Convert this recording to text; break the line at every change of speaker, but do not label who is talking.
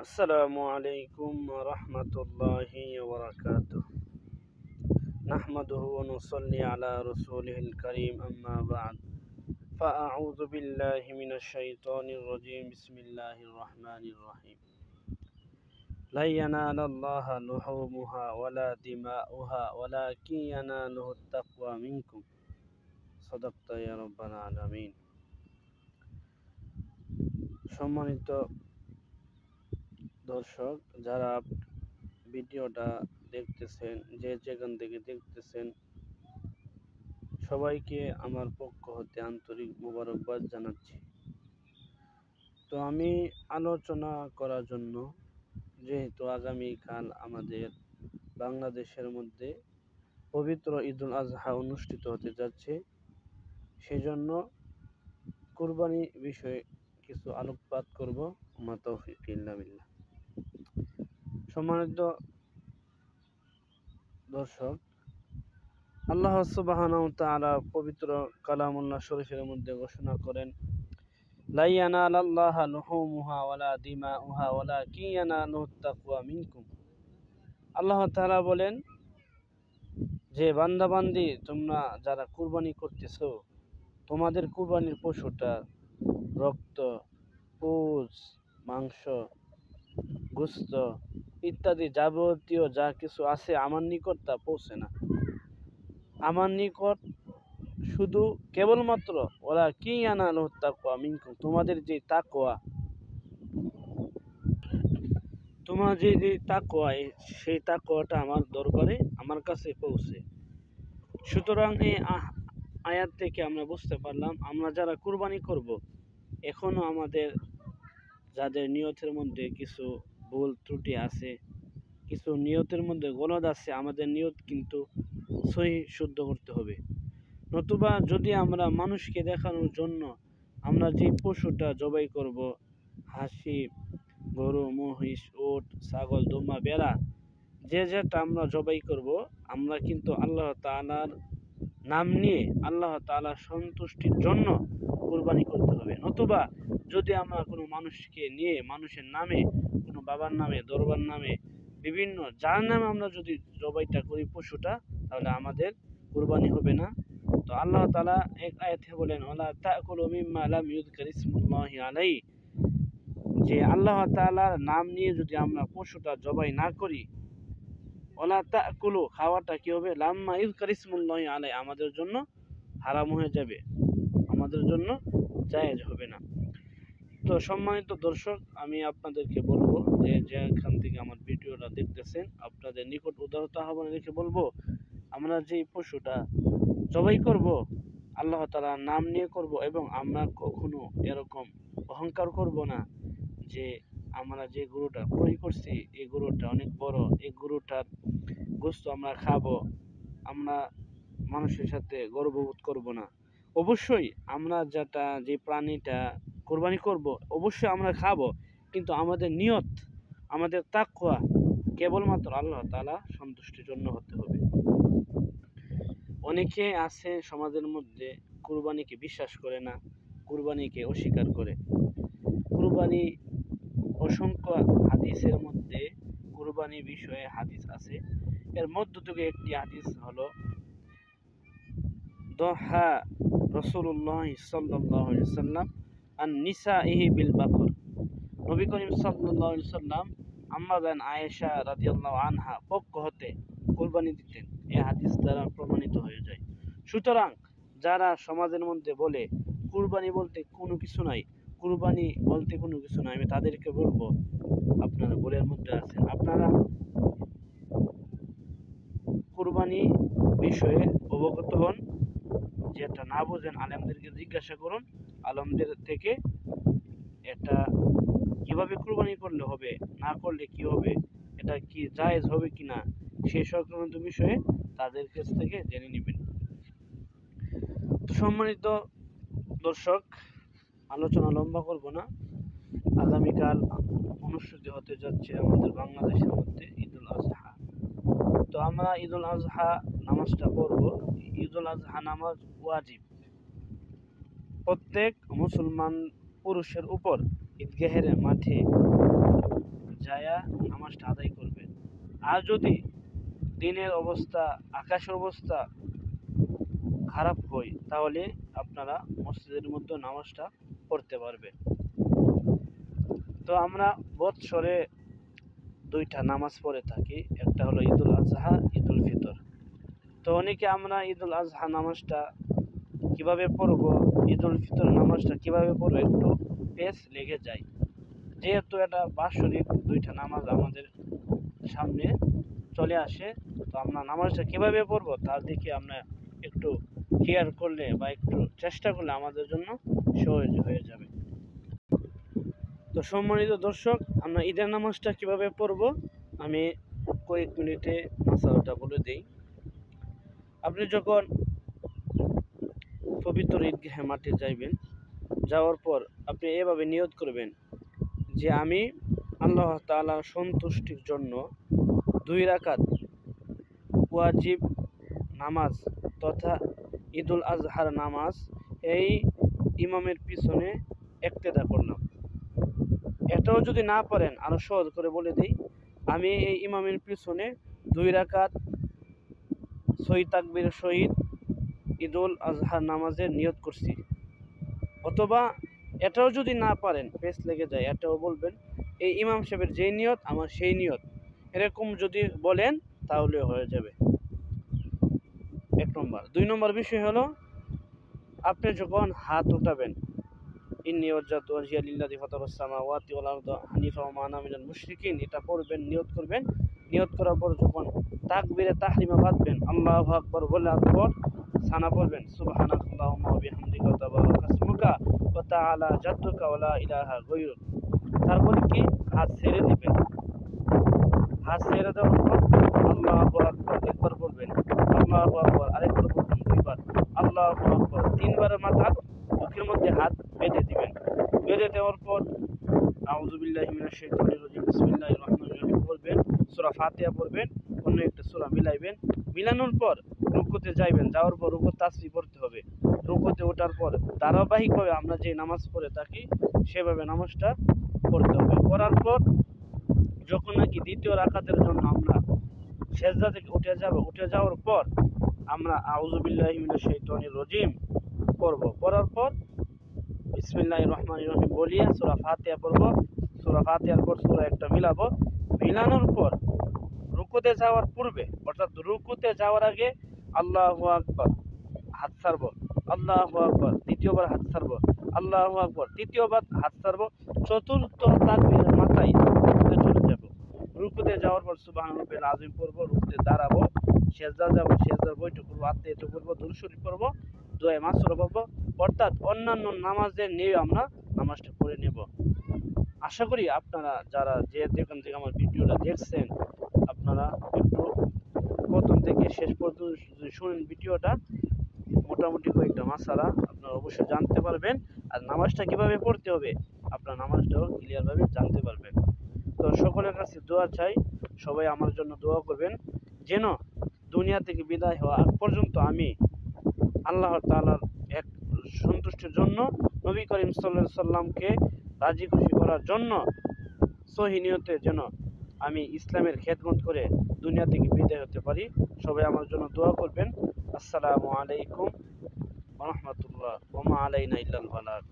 আসসালামু আলাইকুম ওয়া রাহমাতুল্লাহি ওয়া বারাকাতুহু। নাহমাদুহু ওয়া নুসাল্লি আলা রাসূলিহিল কারীম, আম্মা বা'দ। ফাআউযু বিল্লাহি মিনাশ শাইতানির রাজীম। বিসমিল্লাহির রাহমানির রাহিম। লা ইয়ানালাল্লাহা লুহুমুহা ওয়ালা দিমাউহা ওয়ালাকিন ইয়ানালুহুত তাকওয়া মিনকুম। সাদাকতা ইয়া রাব্বাল আলামিন। সম্মানিত দর্শক, যারা ভিডিওটা দেখতেছেন, যে যেখান থেকে দেখতেছেন, সবাইকে আমার পক্ষ হতে আন্তরিক মোবারকবাদ জানাচ্ছি। তো আমি আলোচনা করার জন্য, যেহেতু আগামীকাল আমাদের বাংলাদেশের মধ্যে পবিত্র ঈদুল আজহা অনুষ্ঠিত হতে যাচ্ছে, সেজন্য কুরবানি বিষয়ে কিছু আলোকপাত করব। মা তৌফিক ইল্লা বিল্লাহ। সম্মানিত দর্শক, আল্লাহ সুবহানাহু ওয়া তাআলা পবিত্র কালামুল্লাহ শরীফের মধ্যে ঘোষণা করেন, লা ইয়ানালাল্লাহা লুহুমুহা ওয়ালা দিমাউহা ওয়ালাকিন ইয়ানালুহুত তাকওয়া মিনকুম। আল্লাহ তাআলা বলেন যে বান্দাবান্দি, তোমরা যারা কুরবানি করতেছো, তোমাদের কুরবানির পশুটা রক্ত, পুঁজ, মাংস, গোশত ইত্যাদি যাবতীয় যা কিছু আছে আমার নিকট তা পৌঁছে না। আমার নিকট শুধু কেবলমাত্র ওরা কি ইয়ানালুহুত তাকওয়া মিনকুম, তোমাদের যে তাকওয়া, তোমার যে তাকওয়া, সেই তাকওয়াটা আমার দরবারে, আমার কাছে পৌঁছে। সুতরাং এই আয়াত থেকে আমরা বুঝতে পারলাম, আমরা যারা কুরবানি করব, এখনো আমাদের যাদের নিয়তের মধ্যে কিছু ভুল ত্রুটি আছে, কিছু নিয়তের মধ্যে গলদ আছে, আমাদের নিয়ত কিন্তু সহি শুদ্ধ করতে হবে। নতুবা যদি আমরা মানুষকে দেখানোর জন্য আমরা যে পশুটা জবাই করব, হাসি, গরু, মহিষ, উট, ছাগল, দুম্বা, বেড়া, যে যেটা আমরা জবাই করব, আমরা কিন্তু আল্লাহ তাআলার নাম নিয়ে আল্লাহ তাআলার সন্তুষ্টির জন্য কুরবানি করতে হবে। নতুবা যদি আমরা কোনো মানুষকে নিয়ে, মানুষের নামে, কোনো বাবার নামে, দরবার নামে, বিভিন্ন যার নামে আমরা যদি জবাইটা করি পশুটা, তাহলে আমাদের কুরবানি হবে না। তো আল্লাহ তাআলা এক আয়াতে বলেন, ওয়ালা তাকুলু মিম্মা লাম ইউযকার ইসমুল্লাহি আলাইহি, যে আল্লাহ তাআলার নাম নিয়ে যদি আমরা পশুটা জবাই না করি, ওয়ালা তাকুলু, খাওয়াটা কি হবে, লাম্মা ইউযকার ইসমুল্লাহি আলাইহি, আমাদের জন্য হারাম হয়ে যাবে, আমাদের জন্য জায়েজ হবে না। তো সম্মানিত দর্শক, আমি আপনাদেরকে বলবো যে যেখান থেকে আমার ভিডিওটা দেখতেছেন, আপনাদের নিকট উদারত আহ্বান রেখে বলবো, আমরা যে পশুটা জবাই করব, আল্লাহ তাআলার নাম নিয়ে করব, এবং আমরা কখনো এরকম অহংকার করব না যে আমরা যে গরুটা ক্রয় করছি, এই গরুটা অনেক বড়, এই গরুটার গোশত আমরা খাবো, আমরা মানুষের সাথে গর্ববোধ করব না। অবশ্যই আমরা যে প্রাণীটা কোরবানি করব, অবশ্যই আমরা খাবো, কিন্তু আমাদের নিয়ত, আমাদের তাকওয়া কেবলমাত্র আল্লাহ তাআলা সন্তুষ্টির জন্য হতে হবে। অনেকে আছে সমাজের মধ্যে কুরবানিকে বিশ্বাস করে না, কুরবানিকে অস্বীকার করে। কুরবানি, অসংখ্য হাদিসের মধ্যে কুরবানি বিষয়ে হাদিস আছে। এর মধ্য থেকে একটি হাদিস হলো, দহা রাসূলুল্লাহ সাল্লাল্লাহু আলাইহি ওয়াসাল্লাম আন নিসাইহি বিল বাকর। নবী করিম সাল্লাল্লাহু আলাইহি ওয়াসাল্লাম আম্মা জান আয়েশা রাদিয়াল্লাহু আনহা পক্ষ হতে কুরবানি দিতেন। এই হাদিস দ্বারা প্রমাণিত হয়ে যায়। সুতরাং যারা সমাজের মধ্যে বলে কুরবানি বলতে কোনো কিছু নাই, কুরবানি বলতে কোনো কিছু নাই, আমি তাদেরকে বলবো, আপনারা ভুলের মধ্যে আছেন। আপনারা কুরবানি বিষয়ে অবগত হন, যেটা না বোঝেন আলেমদেরকে জিজ্ঞাসা করুন, আলেমদের থেকে এটা কিভাবে কুরবানি করলে হবে, না করলে কি হবে, এটা কি জায়েজ হবে কিনা, সেই সংক্রান্ত বিষয়ে তাদের কাছ থেকে জেনে নেবেন। তো সম্মানিত দর্শক, আলোচনা লম্বা করব না। আগামীকাল অনুষ্ঠিত হতে যাচ্ছে আমাদের বাংলাদেশের মধ্যে ঈদুল আজহা। তো আমরা ঈদুল আজহা নামাজটা পড়ব। ঈদুল আজহা নামাজ ওয়াজিব, প্রত্যেক মুসলমান পুরুষের উপর ঈদগাহের মাঠে নামাজটা আদায় করবেন। আর যদি দিনের অবস্থা, আকাশের অবস্থা খারাপ হয়, তাহলে আপনারা মসজিদের মধ্যে নামাজটা পড়তে পারবেন। তো আমরা বৎসরে দুইটা নামাজ পড়ে থাকি, একটা হলো ঈদুল আজহা, ঈদুল ফিতর। তো অনেকে আমরা ঈদুল আজহা নামাজটা কিভাবে পড়ব, ঈদুল ফিতর নামাজটা কিভাবে পড়ব একটু পেছ লেগে যায়, যেহেতু এটা বাৎসরিক দুইটা নামাজ আমাদের সামনে চলে আসে। তো আমরা নামাজটা কিভাবে পড়ব তার দিকে আমরা একটু কেয়ার করলে বা একটু চেষ্টা করলে আমাদের জন্য সহজ হয়ে যাবে। তো সম্মানিত দর্শক, আমরা ঈদের নামাজটা কিভাবে পড়ব আমি কয়েক মিনিটে মাসালাটা বলে দিই। আপনি যখন পবিত্র ঈদগাহে মাঠে যাইবেন, যাওয়ার পর আপনি এভাবে নিয়ত করবেন যে আমি আল্লাহ তাআলার সন্তুষ্টির জন্য 2 রাকাত ওয়াজিব নামাজ তথা ঈদুল আজহার নামাজ এই ইমামের পিছনে ইক্তেদা করলাম। এটাও যদি না পারেন, আরো সহজ করে বলে দিই, আমি এই ইমামের পিছনে 2 রাকাত সহি তাকবীরের সহিত ঈদুল আজহার নামাজের নিয়ত করছি। অথবা এটাও যদি না পারেন, পেছ লেগে যায়, এটাও বলবেন এই ইমাম সাহেবের যেই নিয়ত আমার সেই নিয়ত, এরকম যদি বলেন তাহলে হয়ে যাবে। 1 নম্বর। 2 নম্বর বিষয় হলো, আপনি যখন হাত উঠাবেন, ইন্নী ওয়াজ্জাহতু ওয়াজহিয়া লিল্লাযী ফাতারাস সামাওয়াতি ওয়াল আরদা হানিফা ওয়া মা আনা মিনাল মুশরিকিন, এটা পড়বেন, নিয়ত করবেন। নিয়ত করার পর যখন তাকবীরে তাহরিমা বাঁধবেন, আল্লাহু আকবার বলার পর সানা পড়বেন, সুবহানাল্লাহুম্মা ওয়া বিহামদিকা ওয়া তাবারাকা ইসমুকা ওয়া তাআলা জাদ্দুকা ওয়া লা ইলাহা গায়রুক। তারপরে কি হাত ছেড়ে দিবেন। হাত ছেড়ে দেওয়ার পর আল্লাহু আকবার একবার বলবেন, আল্লাহু আকবার আরেকবার বলবেন, 2 বার আল্লাহু আকবার, 3 বারের মাথার বুকের মধ্যে হাত বেঁধে দিবেন। বেঁধে দেওয়ার পর আউযু বিল্লাহি মিনাশ শাইতানির রাজিম বিসমিল্লাহির রহমানির রহিম বলবেন, সূরা ফাতিহা পড়বেন, অন্য একটা সূরা মিলাইবেন। মিলানোর পর রুকুতে যাইবেন, যাওয়ার পর রুকু তাসবিহ পড়তে হবে। রুকুতে ওঠার পর ধারাবাহিকভাবে আমরা যে নামাজ পড়ে থাকি সেভাবে নামাজটা পড়তে হবে। পড়ার পর যখন নাকি দ্বিতীয় রাকাতের জন্য আমরা সেজদা থেকে উঠে যাব, উঠে যাওয়ার পর আমরা আউযু বিল্লাহি মিনাশ শাইতানির রাজিম পড়ব। পড়ার পর বিসমিল্লাহির রহমানির রহিম বলিয়া সূরা ফাতিহা পড়ব। সূরা ফাতিহার পর সূরা একটা মিলাবো। মিলানোর পর রুকুতে যাওয়ার পূর্বে, অর্থাৎ রুকুতে যাওয়ার আগে আল্লাহু আকবার হাত ছাড়ব, আল্লাহু আকবার দ্বিতীয়বার হাত ছাড়ব, আল্লাহু আকবার তৃতীয়বার হাত ছাড়ব। চতুর্থ তাকবীরের মাথায় রুকুতে চলে যাব। রুকুতে যাওয়ার পর সুবহানাল্লাহিল আযীম পড়ব, রুকুতে দাঁড়াবো, সেজদা যাব, সেজদার বৈঠক করব, আত্মীয়তা করব, দুরূদ শরীফ পড়ব, দোয়া মাসুরা পড়ব। অর্থাৎ অন্যান্য নামাজের নিয়ে আমরা নামাজটা পড়ে নেব। আশা করি আপনারা যারা যেখান থেকে আমার ভিডিওটা দেখছেন, আপনারা একটু প্রথম থেকে শেষ পর্যন্ত যদি শুনেন ভিডিওটা, মোটামুটি কয়েকটা মাসালা আপনারা অবশ্যই জানতে পারবেন। আর নামাজটা কিভাবে পড়তে হবে আপনারা নামাজটাও ক্লিয়ারভাবে জানতে পারবেন। তো সকলের কাছে দোয়া চাই, সবাই আমার জন্য দোয়া করবেন যেন দুনিয়া থেকে বিদায় হওয়া আগ পর্যন্ত আমি আল্লাহ তাআলার এক সন্তুষ্টির জন্য, নবী করিম সাল্লাল্লাহু আলাইহি সাল্লামকে রাজি খুশি করার জন্য সহি নিয়তে যেন আমি ইসলামের খেদমত করে দুনিয়া থেকে বিদায় হতে পারি। সবাই আমার জন্য দোয়া করবেন। আসসালামু আলাইকুম ওয়া রাহমাতুল্লাহ ওয়া মা আলাইনা ইল্লাল বালাগ।